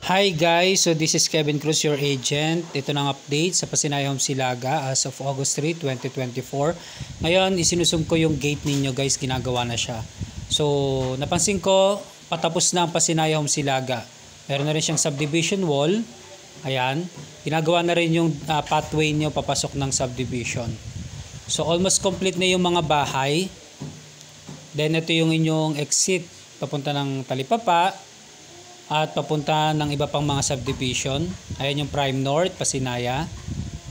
Hi guys, so this is Kevin Cruz, your agent. Ito ng update sa Pasinayaw Silaga as of August 3, 2024. Ngayon, isinusum ko yung gate ninyo guys, ginagawa na siya. So, napansin ko, patapos na ang Pasinayaw Silaga. Meron na rin siyang subdivision wall. Ayan, ginagawa na rin yung pathway nyo papasok ng subdivision. So, almost complete na yung mga bahay. Then, ito yung inyong exit papunta ng Talipapa at papunta ng iba pang mga subdivision. Ayan yung Prime North, Pasinaya.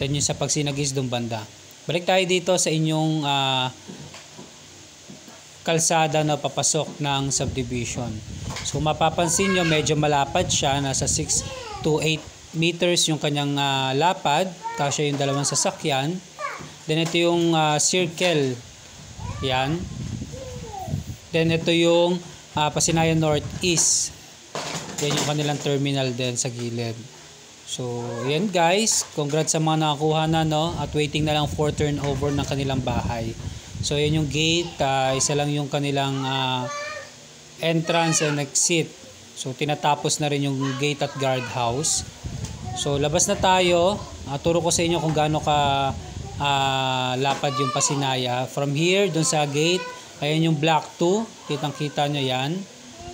Then yung sa Pagsinagis doon banda. Balik tayo dito sa inyong kalsada na papasok ng subdivision. So mapapansin nyo medyo malapad siya. Nasa 6 to 8 meters yung kanyang lapad. Kasya yung dalawang sasakyan. Then ito yung circle. Yan. Then ito yung Pasinaya Northeast. Yan yung kanilang terminal din sa gilid. So, yan guys. Congrats sa mga nakakuha na, no? At waiting na lang for turnover ng kanilang bahay. So, yan yung gate. Isa lang yung kanilang entrance and exit. So, tinatapos na rin yung gate at guardhouse. So, labas na tayo. Turo ko sa inyo kung gaano ka lapad yung Pasinaya. From here, dun sa gate, ayan yung block 2. Kitang-kita nyo yan.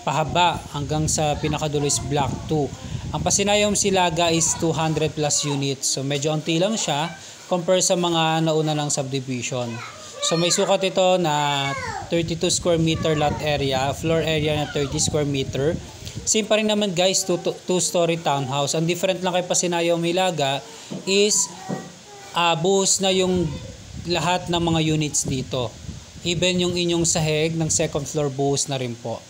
Pahaba hanggang sa pinakadulo is block 2. Ang Pasinayaw Silaga is 200 plus units. So medyo unti lang siya compare sa mga nauna ng subdivision. So may sukat ito na 32 square meter lot area, floor area na 30 square meter. Same pa rin naman guys, two-story townhouse. Ang different lang kay Pasinayaw Silaga is buhos na yung lahat ng mga units dito. Even yung inyong sahig ng second floor buhos na rin po.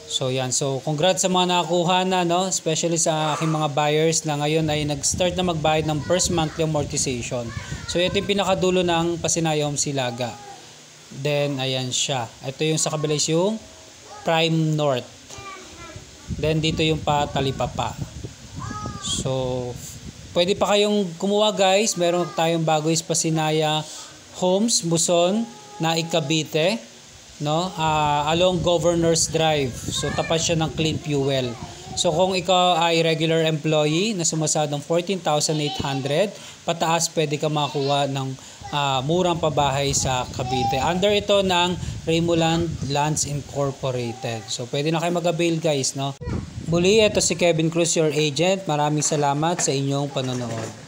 So yan, so congrats sa mga nakakuha na, no? Especially sa aking mga buyers na ngayon ay nag-start na magbayad ng first monthly amortization. So ito yung pinakadulo ng Pasinayaw Silaga. Then ayan siya. Ito yung sa kabila yung Prime North. Then dito yung Talipapa. So pwede pa kayong kumuha guys. Meron tayong bago is Pasinaya Homes, Buson, na Cavite. No, along Governor's Drive. So tapat siya ng Clean Fuel. So kung ikaw ay regular employee na sumasahod ng 14,800 pataas, pwede ka makuha ng murang pabahay sa Cavite. Under ito ng Remoland Lands Incorporated. So pwede na kayo mag-avail guys, no. Muli, ito si Kevin Cruz, your agent. Maraming salamat sa inyong panonood.